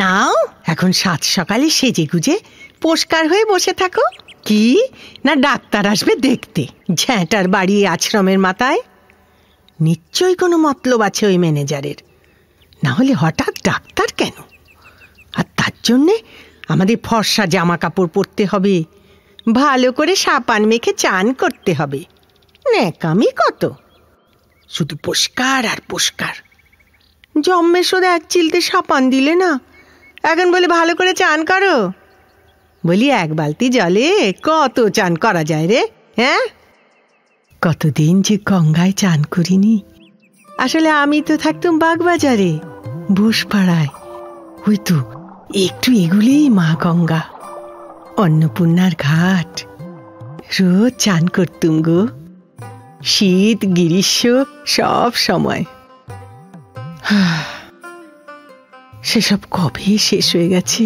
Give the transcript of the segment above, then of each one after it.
নাও এখন সাত সকালে সেজে গুজে পরিষ্কার হয়ে বসে থাকো। কি না ডাক্তার আসবে দেখতে, ঝ্যাঁটার বাড়ি আশ্রমের মাথায়। নিশ্চয়ই কোনো মতলব আছে ওই ম্যানেজারের, না হলে হঠাৎ ডাক্তার কেন? আর তার জন্যে আমাদের ফর্সা জামা কাপড় পরতে হবে, ভালো করে সাবান মেখে চান করতে হবে। ন্যাকামি কত, শুধু পরিষ্কার আর পরিষ্কার। জম্মের শোধ এক চিলতে সাবান দিলে না, এখন বলে ভালো করে চান করো। বলি এক বালতি জলে কত চান করা যায় রে? হ্যাঁ, কতদিন যে গঙ্গায় চান করিনি। আসলে আমি তো থাকতাম বাগবাজারে, বুসপাড়ায়। ওই তো একটু এগুলেই মা গঙ্গা, অন্নপূর্ণার ঘাট। রোজ চান করতুম গো, শীত গ্রীষ্ম সব সময়। সেসব কবে শেষ হয়ে গেছে।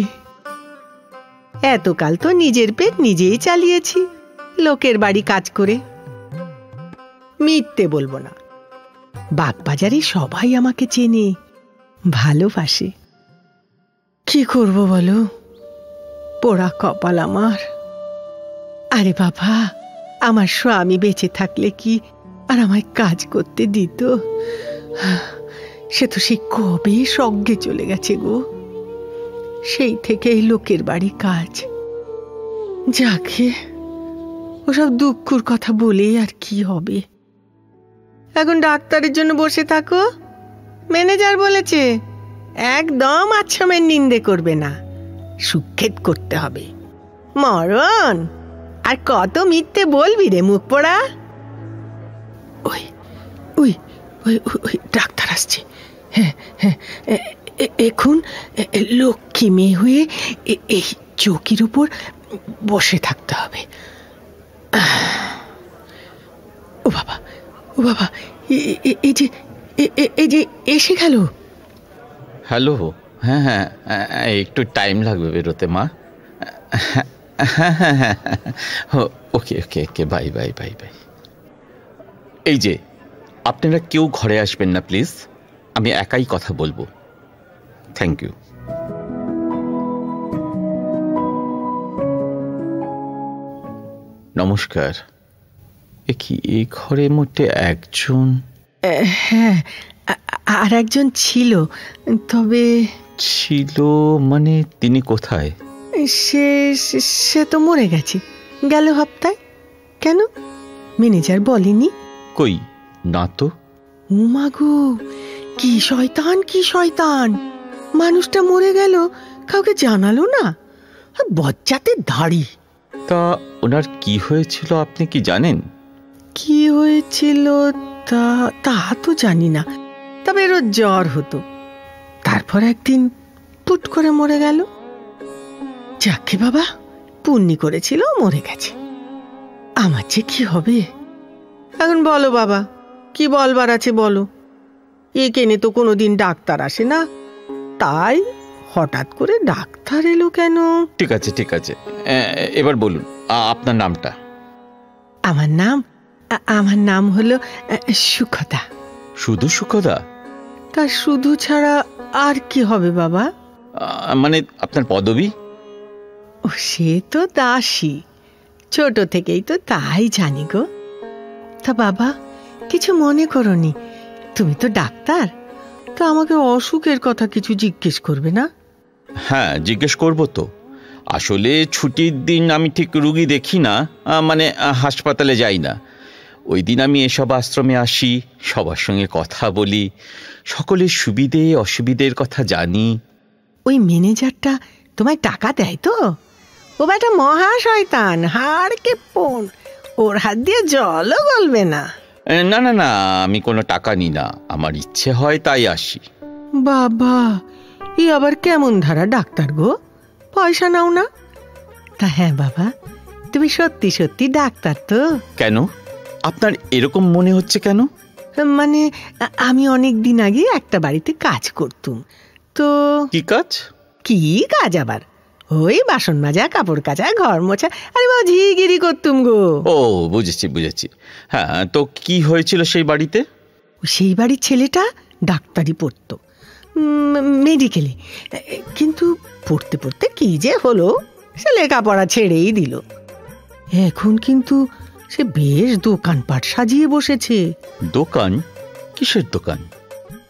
এতকাল তো নিজের পেট নিজেই চালিয়েছি, লোকের বাড়ি কাজ করে। মিথ্যে বলবো না, বাগবাজারে সবাই আমাকে চেনে, ভালোবাসে। কি করব বলো, পোড়া কপাল আমার। আরে বাবা, আমার স্বামী বেঁচে থাকলে কি আর আমায় কাজ করতে দিত? সে তো সেই কবে স্বর্গে চলে গেছে গো। সেই থেকে এই লোকের বাড়ি কাজ। যাকে ওসব দুঃখের কথা বলে আর কি হবে। এখন ডাক্তারের জন্য বসে থাকো। ম্যানেজার বলেছে একদম আশ্রমের নিন্দে করবে না, সুক্ষেপ করতে হবে। মরণ, আর কত মিথ্যে বলবি রে মুখ পোড়া? ওই ওই ওই ওই ডাক্তার আসছে। হ্যাঁ হ্যাঁ, এখন লক্ষ্মী মেয়ে হয়ে এই চৌকির উপর বসে থাকতে হবে। ও বাবা, ও বাবা, এই যে এসে গেল। হ্যালো, হ্যাঁ হ্যাঁ, একটু টাইম লাগবে বেরোতে মা। হ্যাঁ হ্যাঁ হ্যাঁ, ওকে ওকে ওকে, বাই বাই বাই বাই। এই যে আপনারা কেউ ঘরে আসবেন না প্লিজ, আমি একাই কথা বলবো। Thank you. নমস্কার। কি এই ঘরে মোটে একজন? হ্যাঁ, আর একজন ছিল, তবে ছিল মানে তিনি কোথায়? সে তো মরে গেছে গেল হপ্তায়। কেন, ম্যানেজার বলেনি? কই না তো। উমা গো, কি শয়তান কি শয়তান! মানুষটা মরে গেল, কাউকে জানালো না। বজ্জাতের দাড়ি। তা ওনার কি হয়েছিল আপনি কি জানেন? কি হয়েছিল তা তো জানি না, তবে এর জ্বর হতো, তারপর একদিন পুট করে মরে গেল। যাকে বাবা, পুণ্যি করেছিল, মরে গেছে। আমার যে কি হবে এখন বলো বাবা, কি বলবার আছে বলো। এখানে তো কোনোদিন ডাক্তার আসে না, তাই হঠাৎ করে ডাক্তার এলো কেন? ঠিক আছে ঠিক আছে, এবার বলুন আপনার নামটা। আমার নাম হলো সুখদা। শুধু সুখদা? তা শুধু ছাড়া আর কি হবে বাবা? মানে আপনার পদবী? ও, সে তো দাসী, ছোট থেকেই তো তাই জানি গো। তা বাবা, কিছু মনে করনি, তুমি তো ডাক্তার, তো আমাকে অসুখের কথা কিছু জিজ্ঞেস করবে না? হ্যাঁ জিজ্ঞেস করব তো। আসলে ছুটির দিন আমি ঠিক রুগী দেখি না, মানে হাসপাতালে যাই না। ওই দিন আমি এসব আশ্রমে আসি, সবার সঙ্গে কথা বলি, সকলের সুবিধে অসুবিধের কথা জানি। ওই ম্যানেজারটা তোমায় টাকা দেয় তো? ও বেটা মহা শয়তান, হাড় কে পোন, ওর হাত দিয়ে জলও গলবে না। না না না, আমি কোনো টাকা নিই না, আমার ইচ্ছে হয় তাই আসি। বাবা, ই আবার কেমন ধারা ডাক্তার গো, পয়সা নাও না? তা হ্যাঁ বাবা, তুমি সত্যি সত্যি ডাক্তার তো? কেন, আপনার এরকম মনে হচ্ছে কেন? মানে আমি অনেক দিন আগে একটা বাড়িতে কাজ করতুম তো। কি কাজ? কি কাজ আবার, ওই বাসন মাজা, কাপড় কাচা, ঘর মোছা, আরে বাবা ঝিগিরি করতুম গো। ও বুঝেছি বুঝেছি। হ্যাঁ, তো কি হয়েছিল সেই বাড়িতে? সেই বাড়ির ছেলেটা ডাক্তারি পড়তো, মেডিকেলে, কিন্তু পড়তে পড়তে কি যে হলো, সে লেখাপড়া ছেড়েই দিল। এখন কিন্তু সে বেশ দোকানপাট সাজিয়ে বসেছে। দোকান? কিসের দোকান?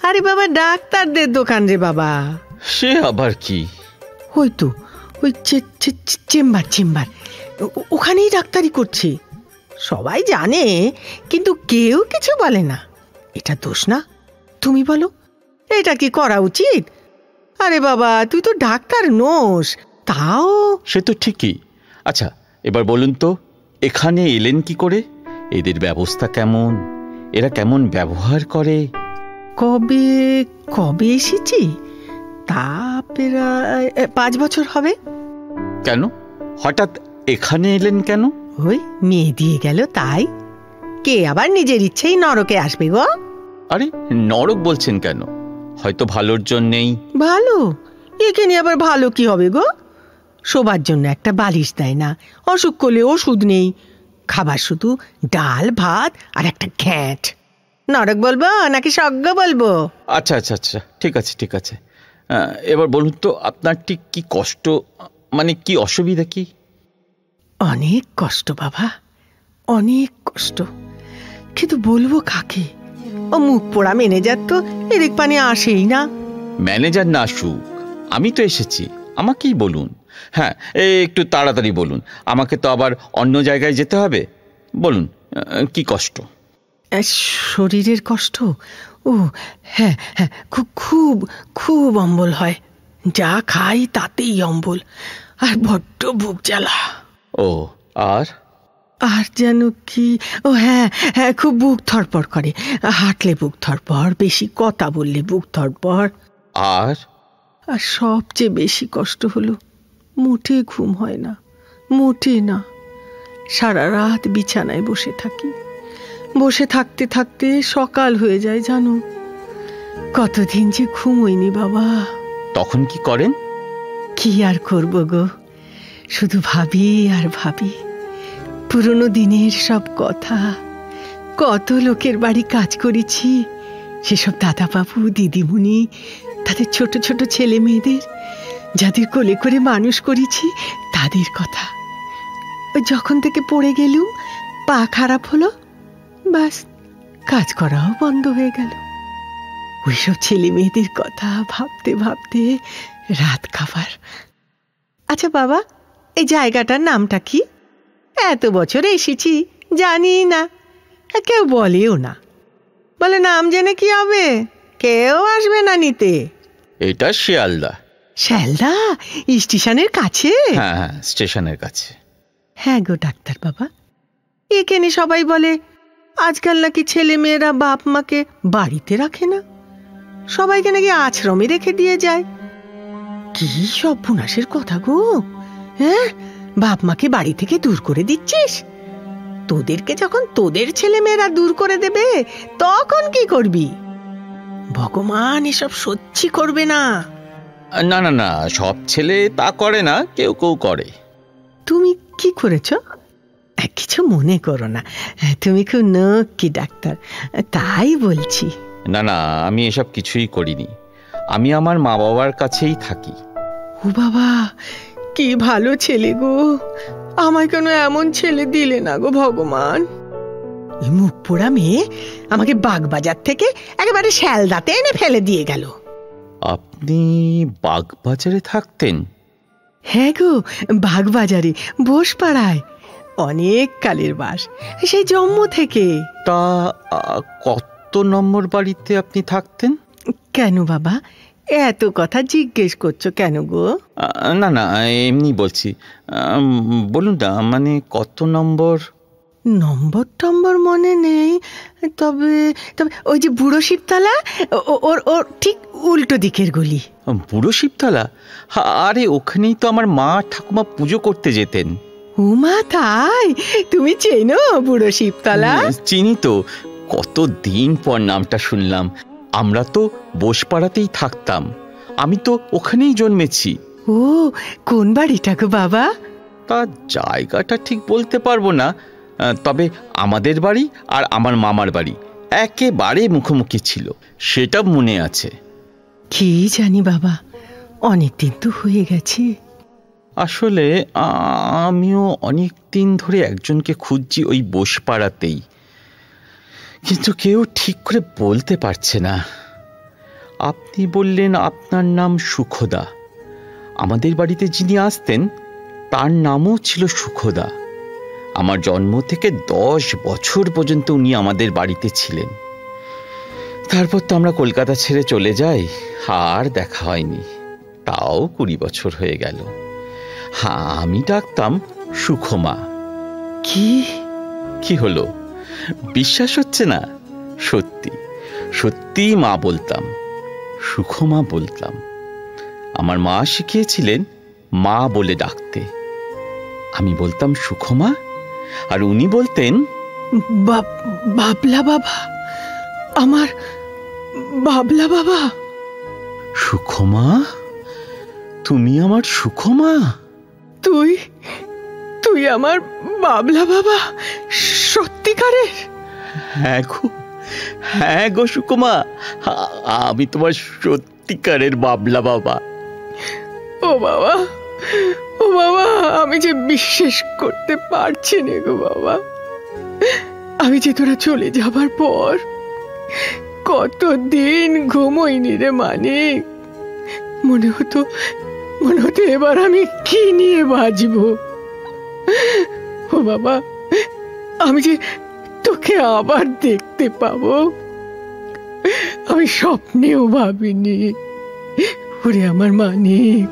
আরে বাবা, ডাক্তারদের দোকান রে বাবা। সে আবার কি? ওই তো ওই চেম্বার চেম্বার, ওখানেই ডাক্তারি করছে। সবাই জানে, কিন্তু কেউ কিছু বলে না। এটা দোষ না? তুমি বলো, এটা কি করা উচিত? আরে বাবা, তুই তো ডাক্তার নোস, তাও। সে তো ঠিকই। আচ্ছা, এবার বলুন তো, এখানে এলেন কি করে? এদের ব্যবস্থা কেমন? এরা কেমন ব্যবহার করে? কবে কবে এসেছি? তা প্রায় 5 বছর হবে। কেন হঠাৎ এখানে এলেন কেন? ওই মেয়ে দিয়ে গেল তাই। কে আবার নিজের ইচ্ছেই নরকে আসবে গো? আরে নরক বলছেন কেন? হয়তো ভালোর জন্যেই। ভালো? এখানে আবার ভালো কি হবে গো? শোবার জন্য একটা বালিশ দেয় না, অসুখ করলে ওষুধ নেই, খাবার শুধু ডাল ভাত আর একটা ঘ্যাঁট। নরক বলবো নাকি স্বর্গ বলবো? আচ্ছা আচ্ছা আচ্ছা, ঠিক আছে ঠিক আছে। এবার বলুন তো, আপনার ঠিক কি কষ্ট, মানে কি অসুবিধা কি? অনেক কষ্ট বাবা, অনেক কষ্ট, কিন্তু বলবো কাকে? ও মুখ পোড়া ম্যানেজার তো এদিক পানি আসেই না। ম্যানেজার না আসুক, আমি তো এসেছি, আমাকেই বলুন। হ্যাঁ, একটু তাড়াতাড়ি বলুন, আমাকে তো আবার অন্য জায়গায় যেতে হবে। বলুন, কি কষ্ট? শরীরের কষ্ট? ও হ্যাঁ হ্যাঁ, খুব খুব খুব অম্বল হয়, যা খাই তাতেই অম্বল, আর বড্ড বুক জ্বালা। ও, আর? আর যেন কি, ও হ্যাঁ হ্যাঁ, খুব বুক ধড়পড় করে, হাঁটলে বুক ধড়পড়, বেশি কথা বললে বুক ধড়পড়। আর? আর সবচেয়ে বেশি কষ্ট হলো, মোটে ঘুম হয় না, মোটে না। সারা রাত বিছানায় বসে থাকি, বসে থাকতে থাকতে সকাল হয়ে যায় জানো। কতদিন যে ঘুমোইনি বাবা। তখন কি করেন? কি আর করব গো, শুধু ভাবি আর ভাবি পুরনো দিনের সব কথা। কত লোকের বাড়ি কাজ করেছি, সেসব দাদা বাবু দিদিমণি, তাদের ছোট ছোট ছেলে মেয়েদের, যাদের কোলে করে মানুষ করেছি, তাদের কথা। যখন থেকে পড়ে গেলুম, পা খারাপ হলো, বাস কাজ করাও বন্ধ হয়ে গেল। ওইসব ছেলে মেয়েদের কথা ভাবতে ভাবতে রাত খাবার। আচ্ছা বাবা, এই জায়গাটার নামটা কি? এত বছর এসেছি, জানি না, কেউ বলেও না। বলে নাম জেনে কি হবে, কেউ আসবে না নিতে। এটা শিয়ালদা। শিয়ালদা স্টেশনের কাছে? হ্যাঁ হ্যাঁ, স্টেশনের কাছে। হ্যাঁ গো ডাক্তার বাবা, এখানে সবাই বলে আজকাল নাকি ছেলে মেয়েরা বাপ মাকে বাড়িতে রাখে না, সবাইকে নাকি আশ্রমে রেখে দিয়ে যায়। কি সব পুনাসের কথা গো! হ্যাঁ, বাপ মাকে বাড়ি থেকে দূর করে দিচ্ছিস? তোদেরকে যখন তোদের ছেলে মেয়েরা দূর করে দেবে, তখন কি করবি? ভগবান এসব সহ্য করবে না। না না না, সব ছেলে তা করে না, কেউ কেউ করে। তুমি কি করেছ? কিছু মনে করো না, তুমি খুব নক্কি ডাক্তার, তাই বলছি। না না, আমি এসব কিছুই করিনি, আমি আমার মা বাবার কাছেই থাকি। ও বাবা, কি ভালো ছেলে গো, আমায় কেন এমন ছেলে দিলে না গো ভগবান? এই মুখ পোড়া মেয়ে আমাকে বাগবাজার থেকে একেবারে শিয়ালদাতে এনে ফেলে দিয়ে গেল। আপনি বাগবাজারে থাকতেন? হ্যাঁ গো, বাগবাজারে বোসপাড়ায়, অনেক কালের বাস, সেই জন্ম থেকে। তা কত নম্বর বাড়িতে আপনি থাকতেন? কেন বাবা, এত কথা জিজ্ঞেস করছো কেন গো? না না, এমনি বলছি। বলুন না, মানে কত নম্বর? নম্বর টম্বর মনে নেই, তবে তবে ওই যে বুড়ো শিবতলা, ওর ঠিক উল্টো দিকের গলি। বুড়ো শিবতলা? আরে ওখানেই তো আমার মা ঠাকুমা পুজো করতে যেতেন। উমা, তাই? তুমি চেনো বুড়ো শিবতলা? চিনি তো, কত দিন পর নামটা শুনলাম। আমরা তো বোসপাড়াতেই থাকতাম, আমি তো ওখানেই জন্মেছি। ও, কোন বাড়িটা গো বাবা? তা জায়গাটা ঠিক বলতে পারবো না, তবে আমাদের বাড়ি আর আমার মামার বাড়ি একেবারে মুখোমুখি ছিল, সেটা মনে আছে। কি জানি বাবা, অনেক দিন তো হয়ে গেছে। আসলে আমিও অনেক দিন ধরে একজনকে খুঁজছি ওই বোসপাড়াতেই, কিন্তু কেউ ঠিক করে বলতে পারছে না। আপনি বললেন আপনার নাম সুখদা। আমাদের বাড়িতে যিনি আসতেন তার নামও ছিল সুখদা। আমার জন্ম থেকে 10 বছর পর্যন্ত উনি আমাদের বাড়িতে ছিলেন। তারপর তো আমরা কলকাতা ছেড়ে চলে যাই, আর দেখা হয়নি। তাও 20 বছর হয়ে গেল। আমি ডাকতাম সুখমা। কি হলো, বিশ্বাস হচ্ছে না? সত্যি সত্যি মা বলতাম, সুখমা বলতাম। আমার মা শিখিয়েছিলেন মা বলে ডাকতে। আমি বলতাম সুখমা, আর উনি বলতেন বাবলা বাবা, আমার বাবলা বাবা। সুখমা, তুমি আমার সুখমা? তুই আমার বাবলা বাবা, সত্যিকারের? হ্যাঁ গো সুখমা, আমি তোমার সত্যিকারের বাবলা বাবা। ও বাবা, আমি যে বিশ্বাস করতে পারছি না গো বাবা। আমি যে তোরা চলে যাবার পর কতদিন ঘুমোইনি রে মানিক। মনে হতো এবার আমি কি নিয়ে বাঁচবো। ও বাবা, আমি যে তোকে আবার দেখতে পাবো আমি স্বপ্নেও ভাবিনি। ওরে আমার মানিক,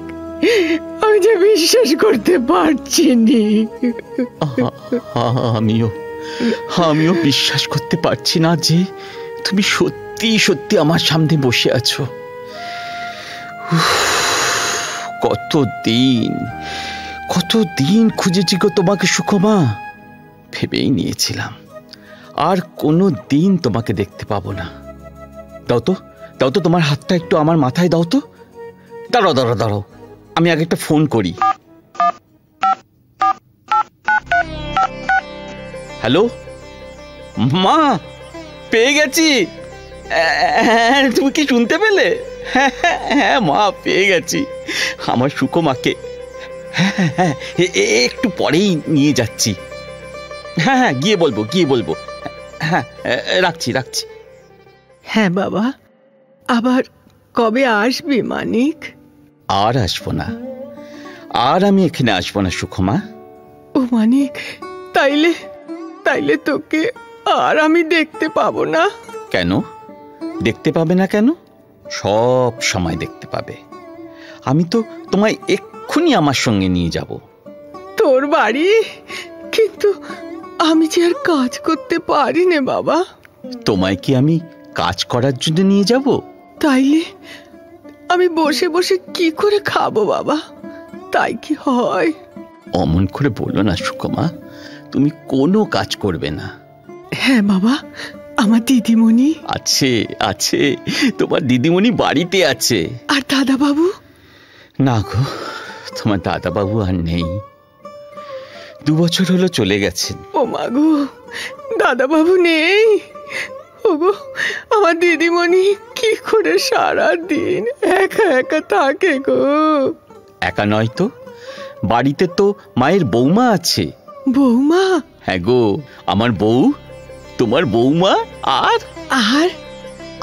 আমি যে বিশ্বাস করতে পারছি নি। আমিও বিশ্বাস করতে পারছি না যে তুমি সত্যি সত্যি আমার সামনে বসে আছো। কতদিন খুঁজেছি গো তোমাকে সুখমা। ভেবেই নিয়েছিলাম আর কোনো দিন তোমাকে দেখতে পাবো না। দাও তো তোমার হাতটা একটু আমার মাথায় দাও তো। দাঁড়াও, আমি আগে একটা ফোন করি। হ্যালো মা, পেয়ে গেছি। তুমি কি শুনতে পেলে? হ্যাঁ মা, পেয়ে গেছি আমার সুখমাকে। হ্যাঁ, একটু পরেই নিয়ে যাচ্ছি। হ্যাঁ, গিয়ে বলবো। হ্যাঁ, রাখছি। হ্যাঁ বাবা, আবার কবে আসবি মানিক? আর আসবো না, আর আমি এখানে আসবো না সুখমা। ও মানিক, তাইলে তোকে আর আমি দেখতে পাবো না? কেন দেখতে পাবে না? কেন, সব সময় দেখতে পাবে। আমি তো তোমায় এক্ষুনি আমার সঙ্গে নিয়ে যাব। তোর বাড়ি? কিন্তু আমি যে আর কাজ করতে পারি না বাবা। তোমায় কি আমি কাজ করার জন্য নিয়ে যাব? তাইলে আমি বসে বসে কি করে খাবো বাবা? তাই কি হয়? অমন করে বলো না সুখমা, তুমি কোনো কাজ করবে না। হ্যাঁ বাবা, আমার দিদিমণি আছে, তোমার দিদিমণি বাড়িতে আছে। আর দাদা বাবু? না গো, তোমার দাদা বাবু আর নেই, 2 বছর হলো চলে গেছেন। ও মা গো, দাদা বাবু নেই? ওগো, আমার দিদিমণি কি করে সারা দিন একা থাকে গো? একা নয় তো, বাড়িতে তো মায়ের বৌমা আছে। বৌমা? হ্যাঁ গো, আমার বউ, তোমার বৌমা,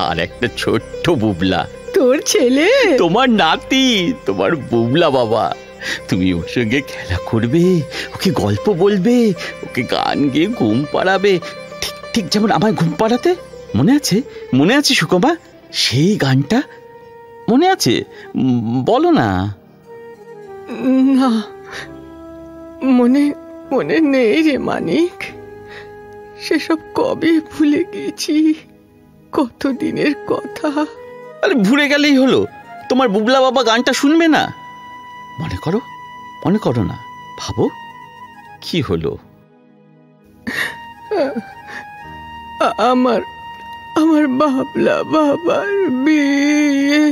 আর একটা ছোট্ট বুবলা। তোর ছেলে? তোমার নাতি, তোমার বুবলা বাবা। তুমি ওর সঙ্গে খেলা করবে, ওকে গল্প বলবে, ওকে গান গেয়ে ঘুম পাড়াবে, ঠিক যেমন আমায় ঘুম পাড়াতে। মনে আছে সুখমা? সেই গানটা মনে আছে? বলো না। না, মনে নেই রে মানিক। সেসব কবে ভুলে গেছি, কতদিনের কথা। আরে ভুলে গেলেই হলো, তোমার বুবলা বাবা গানটা শুনবে না? মনে করো না, ভাবো কি হলো। আমার বাবলা বাবার বিয়ে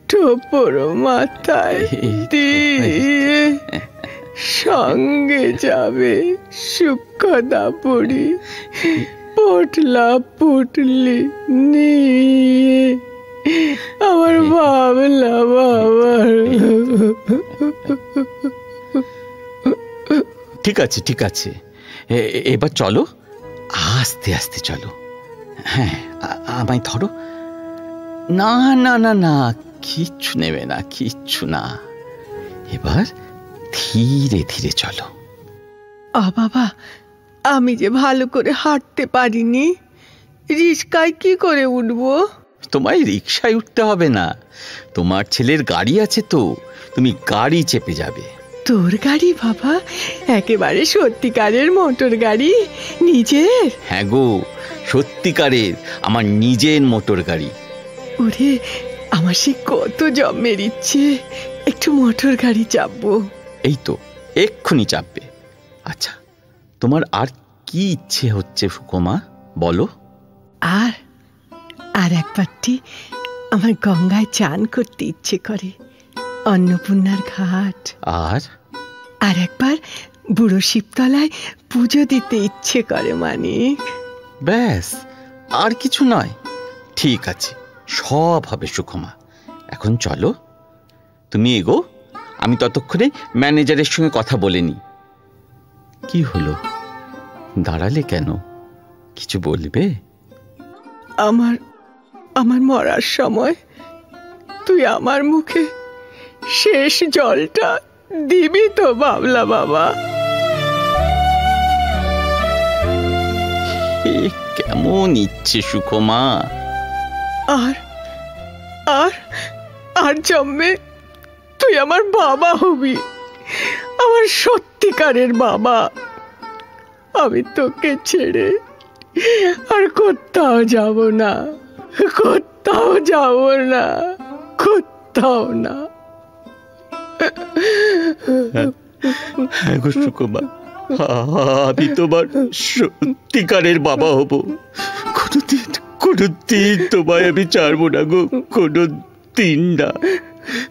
টোপর মাথায় দিয়ে সঙ্গে যাবে সুখদা বুড়ি, পোটলা পুটলি নিয়ে। আমার ঠিক আছে ঠিক আছে, এবার চলো, আস্তে আস্তে চলো। হ্যাঁ, আমায় ধরো। না না না না, কিচ্ছু নেবে না, কিচ্ছু না। এবার ধীরে ধীরে চলো। বাবা, আমি যে ভালো করে হাঁটতে পারিনি, রিস্কায় কি করে উঠবো? তোমায় রিকশায় উঠতে হবে না, তোমার ছেলের গাড়ি আছে তো, তুমি গাড়ি চেপে যাবে। তোর গাড়ি বাবা? একেবারে সত্যিকারের মোটর গাড়ি, নিজের? হ্যাঁ গো, সত্যিকারের আমার নিজের মোটর গাড়ি। ওরে, আমার সে কত জন্মের ইচ্ছে, একটু মোটর গাড়ি চাপবো। এই তো এক্ষুনি চাপবে। আচ্ছা, তোমার আর কি ইচ্ছে হচ্ছে সুকমা, বলো। আর একবারটি আমার গঙ্গায় চান করতে ইচ্ছে করে, অন্নপূর্ণার ঘাট। আর একবার বুড়ো শিবতলায় পুজো দিতে ইচ্ছে করে মানিক। ব্যাস, আর কিছু নয়? ঠিক আছে, সব হবে সুকমা। এখন চলো, তুমি এগো, আমি ততক্ষণে ম্যানেজারের সঙ্গে কথা বলে নি। কি হলো, দাঁড়ালে কেন? কিছু বলবে? আমার মরার সময় তুই আমার মুখে শেষ জলটা দিবি তো বাবলা বাবা? কেমন ইচ্ছে সুকমা। আর জন্মে তুই আমার বাবা হবি, আমার সত্যিকারের বাবা। আমি তোকে ছেড়ে আর কোথাও যাব না, কোথাও যাব না, কোথাও না। হ্যাঁ গো সুকমা, আমি তোমার সত্যিকারের বাবা হব। কোনোদিন তোমায় আমি ছাড়বো না গো, কোনোদিন না।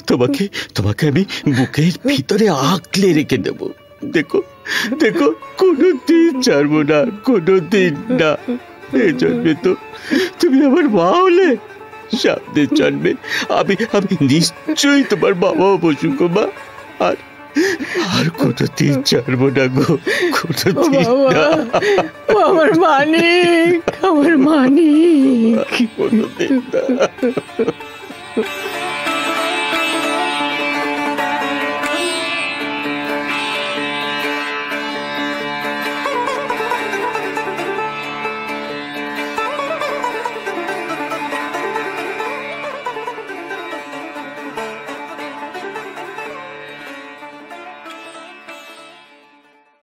তোমাকে আমি বুকের ভিতরে আঁকলে রেখে দেব। দেখো দেখো, কোনোদিন ছাড়বো না, কোনোদিন না। এই জন্মে তো তুমি আমার মা হলে, সামনের জন্মে আমি নিশ্চয়ই তোমার বাবা হবো সুকমা। আর কোনোদিন ছাড়বো না গো, কোনোদিন না। আমার মানিক, আমার মানিক। কোনোদিন না।